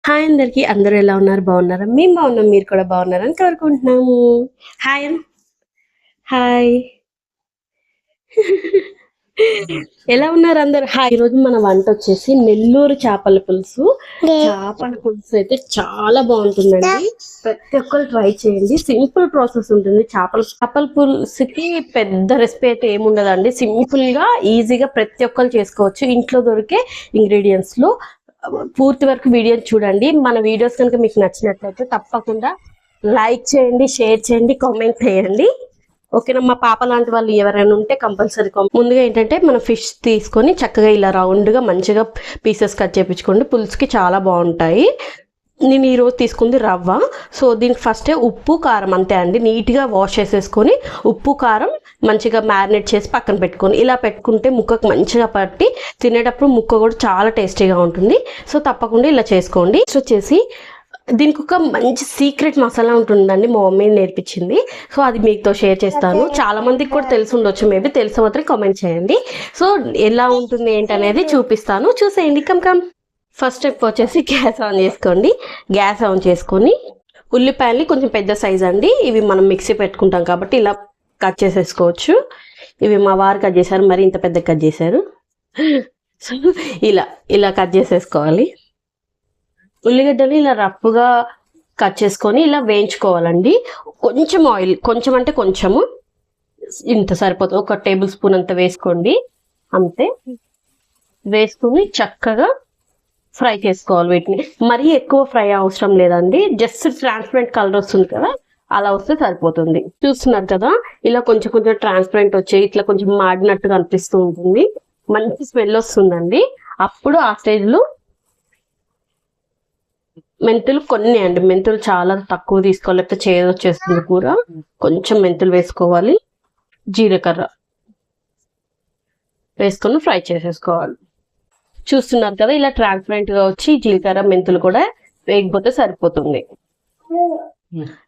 Hi అందరికి, అందరూ ఎలా ఉన్నారు? బాగున్నారా? మేము బాగున్నాం, మీరు కూడా బాగున్నారని కోరుకుంటున్నాము. హాయ్ హాయ్ ఎలా ఉన్నారు అందరు? హాయ్. ఈరోజు మన వంట వచ్చేసి నెల్లూరు చేపల పులుసు. చేపల పులుసు అయితే చాలా బాగుంటుందండి, ప్రతి ఒక్కరు ట్రై చేయండి. సింపుల్ ప్రాసెస్ ఉంటుంది. చేపల పులుసుకి పెద్ద రెసిపీ అయితే ఏముండదండి, సింపుల్ గా ఈజీగా ప్రతి ఒక్కరు చేసుకోవచ్చు ఇంట్లో దొరికే ఇంగ్రీడియంట్స్ లో. పూర్తి వరకు వీడియో చూడండి. మన వీడియోస్ కనుక మీకు నచ్చినట్లయితే తప్పకుండా లైక్ చేయండి, షేర్ చేయండి, కామెంట్ చేయండి. ఓకేనా? మా పాప లాంటి వాళ్ళు ఎవరైనా ఉంటే కంపల్సరీ ముందుగా ఏంటంటే మనం ఫిష్ తీసుకొని చక్కగా ఇలా రౌండ్గా మంచిగా పీసెస్ కట్ చేయించుకోండి. పులుసుకి చాలా బాగుంటాయి. నేను ఈరోజు తీసుకుంది రవ్వ. సో దీనికి ఫస్టే ఉప్పు కారం అంతే అండి, నీట్గా వాష్ చేసేసుకొని ఉప్పు కారం మంచిగా మ్యారినేట్ చేసి పక్కన పెట్టుకొని ఇలా పెట్టుకుంటే ముక్కకు మంచిగా పట్టి తినేటప్పుడు ముక్క కూడా చాలా టేస్టీగా ఉంటుంది. సో తప్పకుండా ఇలా చేసుకోండి. సో వచ్చేసి దీనికి ఒక మంచి సీక్రెట్ మసాలా ఉంటుందండి, మా మమ్మీ నేర్పించింది. సో అది మీతో షేర్ చేస్తాను. చాలా మందికి కూడా తెలిసి ఉండొచ్చు, మేబీ తెలిసిన మాత్రం కామెంట్ చేయండి. సో ఎలా ఉంటుంది ఏంటనేది చూపిస్తాను, చూసేయండి. కమ్ ఫస్ట్ స్టెప్ వచ్చేసి గ్యాస్ ఆన్ చేసుకోండి. గ్యాస్ ఆన్ చేసుకొని ఉల్లిపాయల్ని కొంచెం పెద్ద సైజ్ అండి, ఇవి మనం మిక్సీ పెట్టుకుంటాం కాబట్టి ఇలా కట్ చేసేసుకోవచ్చు. ఇవి మా వారు కట్ చేశారు, మరి ఇంత పెద్ద కట్ చేశారు. సో ఇలా కట్ చేసేసుకోవాలి. ఉల్లిగడ్డలు ఇలా రఫ్గా కట్ చేసుకొని ఇలా వేయించుకోవాలండి. కొంచెం ఆయిల్, కొంచెం అంటే కొంచెము, ఇంత సరిపోతుంది, 1 టేబుల్ స్పూన్ అంత వేసుకోండి అంతే. వేసుకుని చక్కగా ఫ్రై చేసుకోవాలి. వీటిని మరీ ఎక్కువ ఫ్రై అవసరం లేదండి, జస్ట్ ట్రాన్స్పరెంట్ కలర్ వస్తుంది కదా, అలా వస్తే సరిపోతుంది. చూస్తున్నారు కదా, ఇలా కొంచెం కొంచెం ట్రాన్స్పరెంట్ వచ్చి ఇట్లా కొంచెం మాడినట్టుగా అనిపిస్తూ ఉంటుంది, మంచి స్మెల్ వస్తుందండి. అప్పుడు ఆ స్టేజ్లో మెంతులు కొన్ని అండి, మెంతులు చాలా తక్కువ తీసుకోవాలి, లేకపోతే చేదు వచ్చేస్తుంది కూర. కొంచెం మెంతులు వేసుకోవాలి. జీలకర్ర వేసుకొని ఫ్రై చేసేసుకోవాలి. చూస్తున్నారు కదా, ఇలా ట్రాన్స్పరెంట్ గా వచ్చి జీలకర్ర మెంతులు కూడా వేయకపోతే సరిపోతుంది.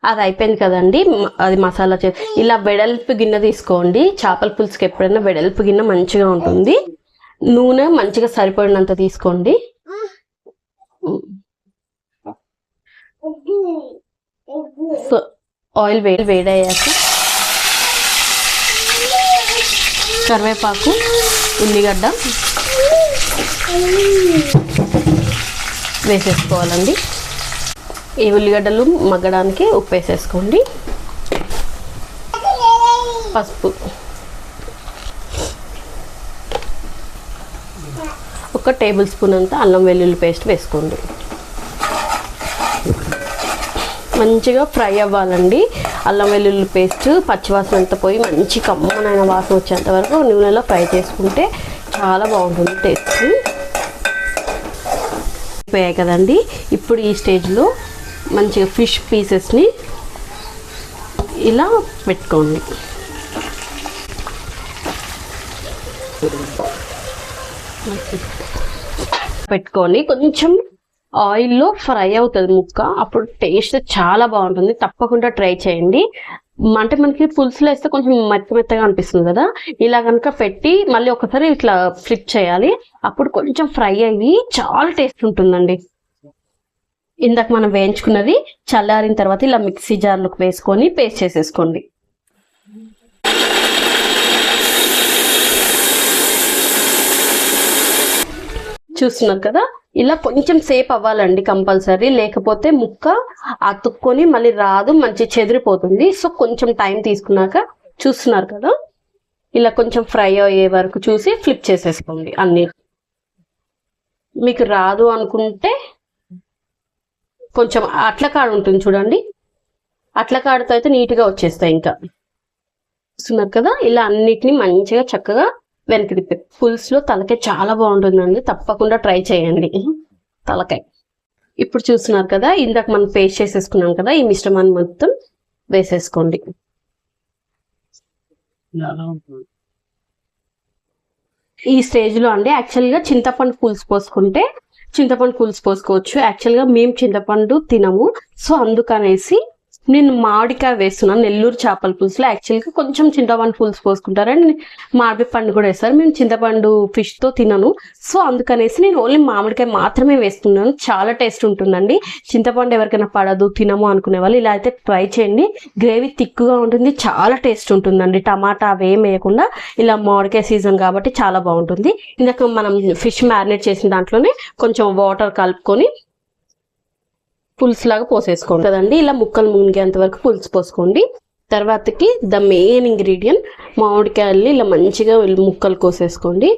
అది అయిపోయింది కదండి, అది మసాలా ఇలా వెడల్పు గిన్నె తీసుకోండి. చేపల పులుసుకి ఎప్పుడైనా వెడల్పు గిన్నె మంచిగా ఉంటుంది. నూనె మంచిగా సరిపడినంత తీసుకోండి. సో ఆయిల్ వేడయ్యాక కరివేపాకు, ఉల్లిగడ్డ వేసేసుకోవాలండి. ఈ ఉల్లిగడ్డలు మగ్గడానికి ఉప్పు వేసేసుకోండి. పసుపు, 1 టేబుల్ స్పూన్ అంతా అల్లం వెల్లుల్లి పేస్ట్ వేసుకోండి. మంచిగా ఫ్రై అవ్వాలండి. అల్లం వెల్లుల్లి పేస్ట్ పచ్చివాసన అంతా పోయి మంచి కమ్మనైన వాసన వచ్చేంత వరకు నూనెలో ఫ్రై చేసుకుంటే చాలా బాగుంటుంది టేస్ట్. అయిపోయాయి కదండి, ఇప్పుడు ఈ స్టేజ్లో మంచిగా ఫిష్ పీసెస్ని ఇలా పెట్టుకోండి. పెట్టుకొని కొంచెం ఆయిల్లో ఫ్రై అవుతుంది ముక్క, అప్పుడు టేస్ట్ చాలా బాగుంటుంది. తప్పకుండా ట్రై చేయండి. అంటే మనకి పులుసులో వేస్తే కొంచెం మెత్తగా అనిపిస్తుంది కదా, ఇలా కనుక పెట్టి మళ్ళీ ఒకసారి ఇట్లా ఫ్లిప్ చేయాలి, అప్పుడు కొంచెం ఫ్రై అయ్యి చాలా టేస్ట్ ఉంటుందండి. ఇందాక మనం వేయించుకున్నది చల్లారిన తర్వాత ఇలా మిక్సీ జార్లోకి వేసుకొని పేస్ట్ చేసేసుకోండి. చూస్తున్నారు కదా, ఇలా కొంచెం సేపు అవ్వాలండి కంపల్సరీ, లేకపోతే ముక్క అతుక్కొని మళ్ళీ రాదు, మంచి చెదిరిపోతుంది. సో కొంచెం టైం తీసుకున్నాక చూస్తున్నారు కదా, ఇలా కొంచెం ఫ్రై అయ్యే వరకు చూసి ఫ్లిప్ చేసేసుకోండి. అన్ని మీకు రాదు అనుకుంటే కొంచెం అట్లకాడ ఉంటుంది చూడండి, అట్లకాడతో అయితే నీట్గా వచ్చేస్తాయి. ఇంకా చూస్తున్నారు కదా, ఇలా అన్నిటిని మంచిగా చక్కగా వెనక్కి తిప్పి. పులుసులో తలకాయ చాలా బాగుంటుందండి, తప్పకుండా ట్రై చేయండి. తలకాయ ఇప్పుడు చూస్తున్నారు కదా, ఇందాక మనం పేస్ట్ చేసేసుకున్నాం కదా, ఈ మిశ్రమాన్ని మొత్తం వేసేసుకోండి. ఈ స్టేజ్లో అండి యాక్చువల్గా చింతపండు పులుసు పోసుకుంటే చింతపండు పులుసు పోసుకోవచ్చు. యాక్చువల్గా మేము చింతపండు తినము, సో అందుకనేసి నేను మామిడికాయ వేస్తున్నాను నెల్లూరు చేపల పులుసులో. యాక్చువల్గా కొంచెం చింతపండు పులుసు పోసుకుంటారని మామిడి పండు కూడా వేస్తారు. మేము చింతపండు ఫిష్తో తినను, సో అందుకనేసి నేను ఓన్లీ మామిడికాయ మాత్రమే వేస్తున్నాను. చాలా టేస్ట్ ఉంటుందండి. చింతపండు ఎవరికైనా పడదు తినము అనుకునే వాళ్ళు ఇలా అయితే ట్రై చేయండి. గ్రేవీ థిక్గా ఉంటుంది, చాలా టేస్ట్ ఉంటుందండి. టమాటా అవేం వేయకుండా ఇలా మామిడికాయ సీజన్ కాబట్టి చాలా బాగుంటుంది. ఇందాక మనం ఫిష్ మ్యారినేట్ చేసిన దాంట్లోనే కొంచెం వాటర్ కలుపుకొని పులుసు లాగా పోసేసుకోండి కదండి. ఇలా ముక్కలు మునిగేంత వరకు పులుసు పోసుకోండి. తర్వాతకి ద మెయిన్ ఇంగ్రీడియంట్ మామిడికాయల్ని ఇలా మంచిగా ముక్కలు కోసేసుకోండి.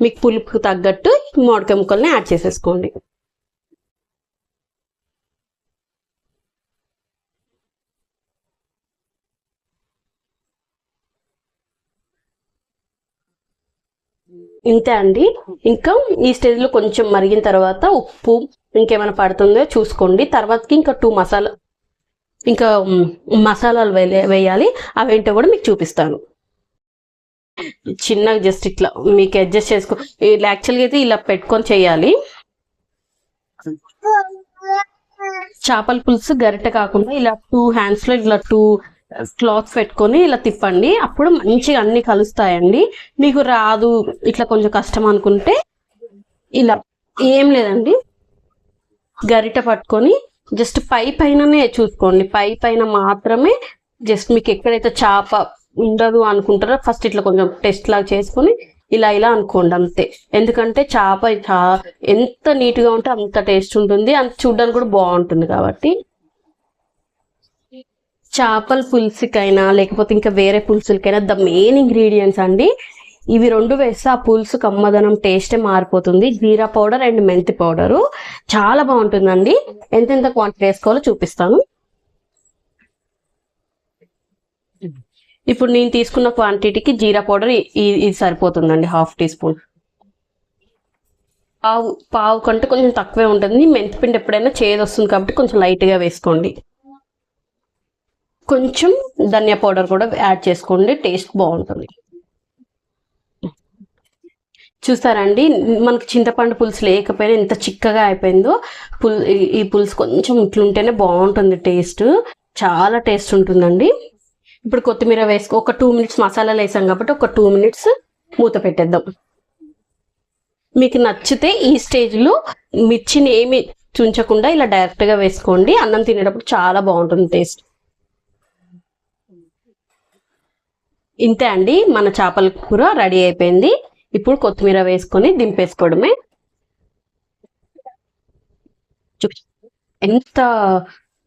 మీకు పులుపుకు తగ్గట్టు మామిడికాయ ముక్కల్ని యాడ్ చేసేసుకోండి. ఇంతే అండి. ఇంకా ఈ స్టేజ్లో కొంచెం మరిగిన తర్వాత ఉప్పు ఇంకేమైనా పడుతుందో చూసుకోండి. తర్వాతకి ఇంకా మసాలాలు వేయాలి. అవేంటో కూడా మీకు చూపిస్తాను. చిన్నగా జస్ట్ ఇట్లా మీకు అడ్జస్ట్ చేసుకో. యాక్చువల్గా అయితే ఇలా పెట్టుకొని చేయాలి. చేపల పులుసు గరిటె కాకుండా ఇలా 2 హ్యాండ్స్లో ఇలా 2 క్లాత్ పెట్టుకొని ఇలా తిప్పండి. అప్పుడు మంచిగా అన్ని కలుస్తాయండి. మీకు రాదు ఇట్లా కొంచెం కష్టం అనుకుంటే ఇలా ఏం లేదండి, గరిట పట్టుకొని జస్ట్ పైననే చూసుకోండి. పైన మాత్రమే జస్ట్ మీకు ఎక్కడైతే చేప ఉండదు అనుకుంటారో ఫస్ట్ ఇట్లా కొంచెం టెస్ట్ లాగా చేసుకొని ఇలా అనుకోండి అంతే. ఎందుకంటే చేప ఎంత నీట్గా ఉంటే అంత టేస్ట్ ఉంటుంది, అంత చూడడానికి కూడా బాగుంటుంది. కాబట్టి చేపల పులుసుకైనా లేకపోతే ఇంకా వేరే పులుసులకైనా ద మెయిన్ ఇంగ్రీడియంట్స్ అండి ఇవి 2 వేస్తే ఆ పులుసు కమ్మదనం టేస్టే మారిపోతుంది. జీరా పౌడర్ అండ్ మెంతి పౌడరు చాలా బాగుంటుందండి. ఎంతెంత క్వాంటిటీ వేసుకోవాలో చూపిస్తాను. ఇప్పుడు నేను తీసుకున్న క్వాంటిటీకి జీరా పౌడర్ ఇది సరిపోతుందండి. 1/2 టీ స్పూన్. పావు కంటే కొంచెం తక్కువే ఉంటుంది. మెంతిపిండి ఎప్పుడైనా చేదు వస్తుంది కాబట్టి కొంచెం లైట్గా వేసుకోండి. కొంచెం ధనియా పౌడర్ కూడా యాడ్ చేసుకోండి, టేస్ట్ బాగుంటుంది. చూసారండి, మనకు చింతపండు పులుసు లేకపోయినా ఎంత చిక్కగా అయిపోయిందో. ఈ పులుసు కొంచెం ఇట్లుంటేనే బాగుంటుంది, టేస్ట్ చాలా టేస్ట్ ఉంటుందండి. ఇప్పుడు కొత్తిమీర వేసుకో. ఒక 2 మినిట్స్ మసాలాలు వేసాం కాబట్టి ఒక 2 మినిట్స్ మూత పెట్టేద్దాం. మీకు నచ్చితే ఈ స్టేజ్లో మిర్చిని ఏమి చుంచకుండా ఇలా డైరెక్ట్గా వేసుకోండి. అన్నం తినేటప్పుడు చాలా బాగుంటుంది టేస్ట్. ఇంతే అండి, మన చేపల కూర రెడీ అయిపోయింది. ఇప్పుడు కొత్తిమీర వేసుకొని దింపేసుకోవడమే. ఎంత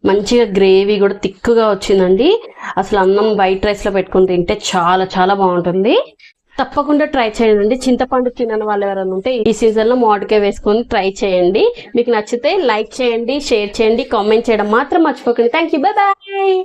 మంచిగా గ్రేవీ కూడా థిక్గా వచ్చిందండి. అసలు అన్నం వైట్ రైస్లో పెట్టుకుని తింటే చాలా చాలా బాగుంటుంది. తప్పకుండా ట్రై చేయండి. చింతపండు తినని వాళ్ళు ఎవరైనా ఉంటే ఈ సీజన్లో మామిడికాయ వేసుకొని ట్రై చేయండి. మీకు నచ్చితే లైక్ చేయండి, షేర్ చేయండి, కామెంట్ చేయడం మాత్రం మర్చిపోకండి. Thank you, bye bye.